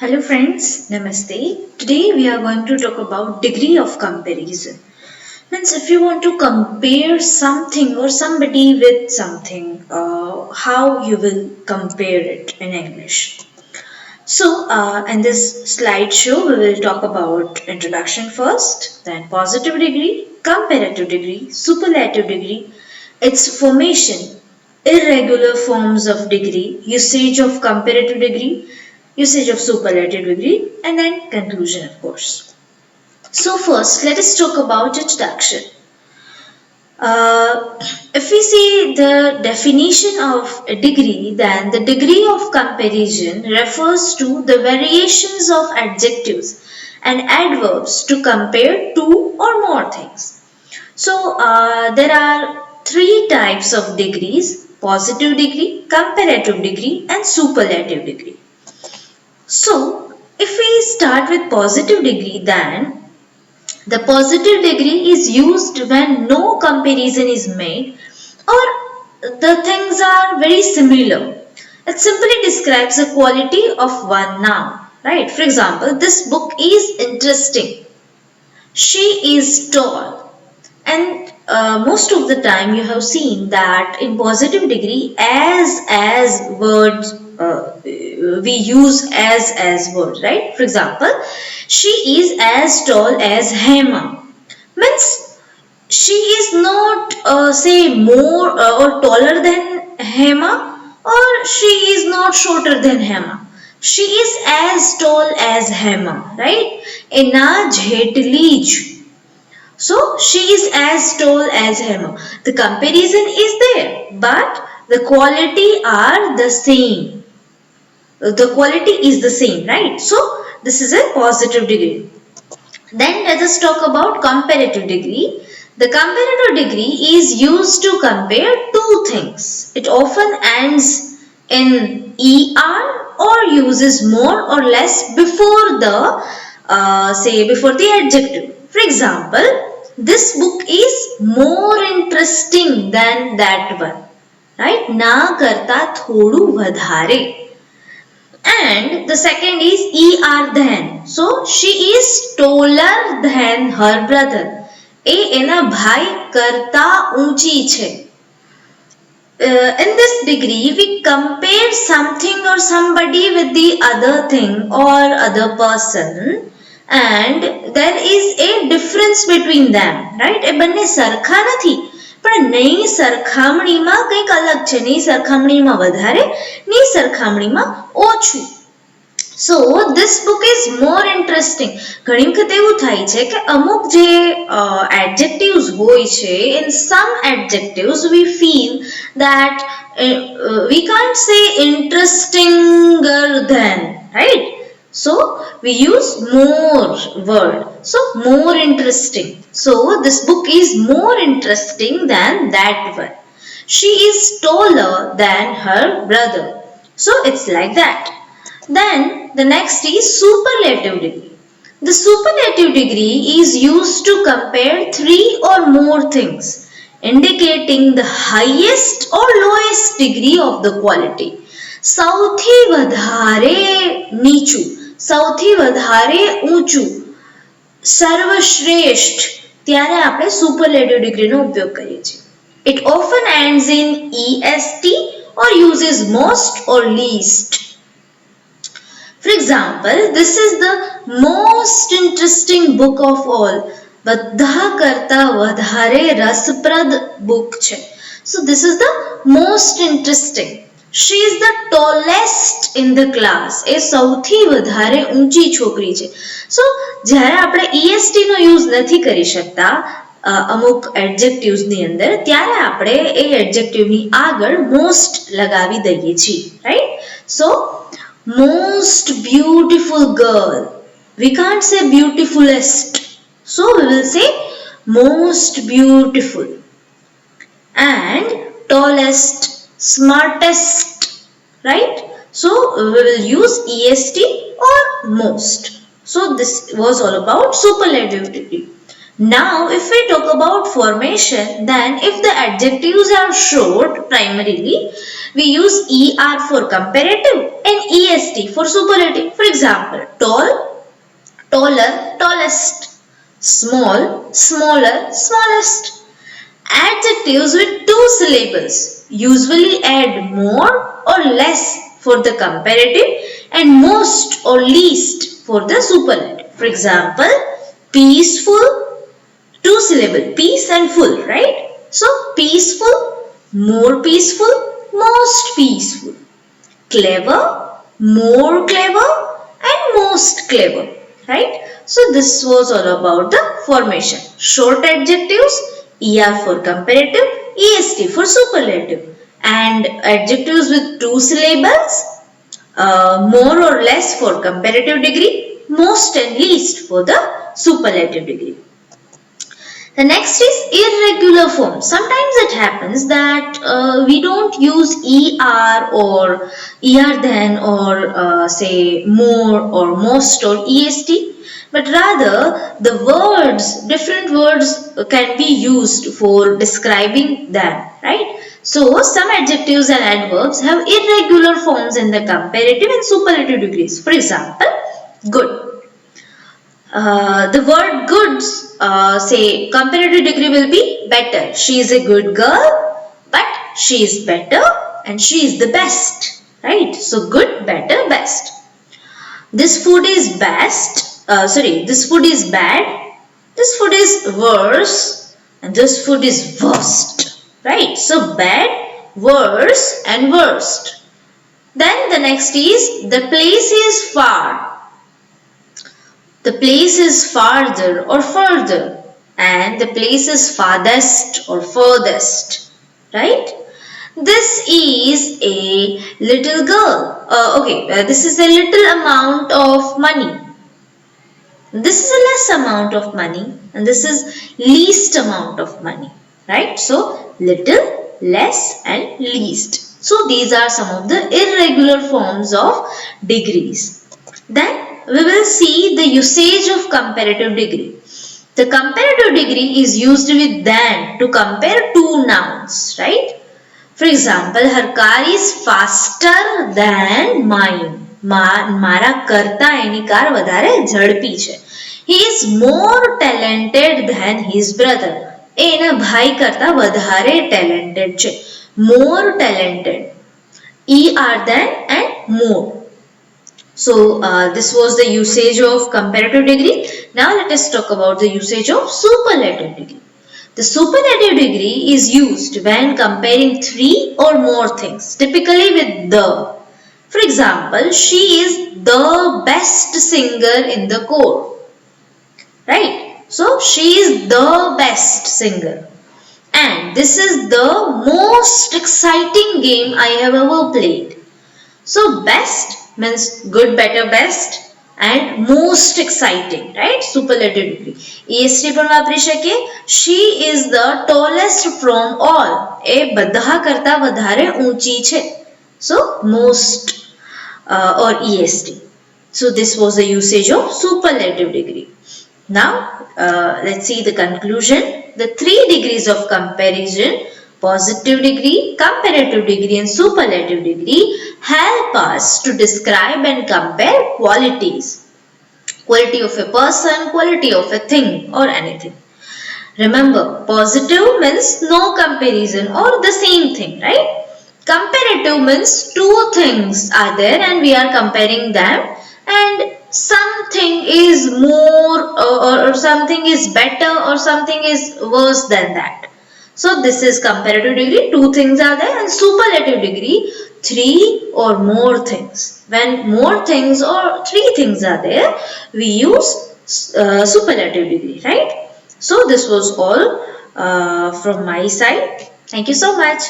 Hello friends, Namaste. Today we are going to talk about degree of comparison. Means if you want to compare something or somebody with something, how you will compare it in English. So in this slideshow we will talk about introduction first, then positive degree, comparative degree, superlative degree, its formation, irregular forms of degree, usage of comparative degree, usage of superlative degree, and then conclusion, of course. So, first, let us talk about introduction. Uh, if we see the definition of a degree, then the degree of comparison refers to the variations of adjectives and adverbs to compare two or more things. So there are three types of degrees: positive degree, comparative degree, and superlative degree. So, if we start with positive degree, then the positive degree is used when no comparison is made or the things are very similar. It simply describes the quality of one noun, right? For example, this book is interesting. She is tall. And most of the time you have seen that in positive degree as words we use as words, right? For example, she is as tall as Hema. Means she is not say more or taller than Hema, or she is not shorter than Hema. She is as tall as Hema, right? Ena jhetli જ. So she is as tall as Hema. The comparison is there, but the quality are the same. The quality is the same, right? So this is a positive degree. Then let us talk about comparative degree. The comparative degree is used to compare two things. It often ends in er or uses more or less before the before the adjective. For example, this book is more interesting than that one. Right? ના કરતા થોડું વધારે. And the second is er than. So she is taller than her brother. એ એના ભાઈ કરતા ઊંચી છે. In this degree, we compare something or somebody with the other thing or other person, and there is a difference between them, right? એ બંને સરખા નથી, પણ નહીં સરખામણીમાં કંઈક અલગ છે. નહીં સરખામણીમાં વધારે, નહીં સરખામણીમાં ઓછું. So this book is more interesting. ઘણી વખત એવું થાય છે કે અમુક જે adjectives હોય છે, in some adjectives we feel that we can't say interestinger than, right? So we use more word. So more interesting. So this book is more interesting than that one. She is taller than her brother. So it's like that. Then the next is superlative degree. The superlative degree is used to compare three or more things, indicating the highest or lowest degree of the quality. સૌથી વધારે નીચું, સૌથી વધારે ઊંચું, સર્વશ્રેષ્ઠ, ત્યારે આપણે superlative degree નો ઉપયોગ કરીએ છીએ. It often ends in est or uses most or least. For example, this is the most interesting book of all. બધા કરતા વધારે રસપ્રદ book છે. So this is the most interesting. She is the tallest in the class. એ સૌથી વધારે ઊંચી છોકરી છે. So જ્યારે આપણે est નો યુઝ નથી કરી શકતા અમુક adjectives ની અંદર, ત્યારે આપણે એ adjective ની આગળ most લગાવી દઈએ છીએ, right? So most beautiful girl. We can't say beautifulest. So we will say most beautiful. And tallest, smartest, right? So we will use est or most. So this was all about superlative degree. Now if we talk about formation, then if the adjectives are short primarily, We use ER for comparative and EST for superlative. For example, tall, taller, tallest, small, smaller, smallest. Adjectives with two syllables usually add more or less for the comparative and most or least for the superlative. For example, peaceful, two syllable, peace and full, right? So, peaceful, more peaceful, most peaceful. Clever, more clever, and most clever, right? So this was all about the formation. Short adjectives, ER for comparative, EST for superlative, and adjectives with two syllables, more or less for comparative degree, most and least for the superlative degree. The next is irregular form. Sometimes it happens that we don't use ER or ER than or say more or most or EST, but rather the words, different words can be used for describing them, right? So some adjectives and adverbs have irregular forms in the comparative and superlative degrees. For example, good. The word goods, say comparative degree will be better. She is a good girl, but she is better and she is the best. Right? So good, better, best. This food is best. This food is bad. This food is worse. And this food is worst. Right? So bad, worse and worst. Then the next is the place is far. The place is farther or further, and the place is farthest or furthest, right? This is a little girl. This is a little amount of money. This is a less amount of money, and this is least amount of money, right? So little, less, and least. So these are some of the irregular forms of degrees. Then we will see the usage of comparative degree. The comparative degree is used with than to compare two nouns, right? For example, her car is faster than mine. મારા કરતા એની car વધારે ઝડપી છે. He is more talented than his brother. એ એના ભાઈ કરતા વધારે talented છે. More talented. ER than and more. So this was the usage of comparative degree. Now let us talk about the usage of superlative degree. The superlative degree is used when comparing three or more things, typically with the. For example, she is the best singer in the corps. Right? So she is the best singer. And this is the most exciting game I have ever played. So best means good, better, best and most exciting, right? Superlative degree. EST પણ વાપરી શકીએ. She is the tallest from all. એ બધા કરતા વધારે ઊંચી છે. So most or EST. So this was the usage of superlative degree. Now let's see the conclusion. The three degrees of comparison, positive degree, comparative degree and superlative degree, help us to describe and compare qualities. Quality of a person, quality of a thing or anything. Remember, positive means no comparison or the same thing, right? Comparative means two things are there and we are comparing them, and something is more or something is better or something is worse than that. So this is comparative degree, two things are there, and superlative degree, three or more things. When more things or three things are there, we use superlative degree, right? So this was all from my side. Thank you so much.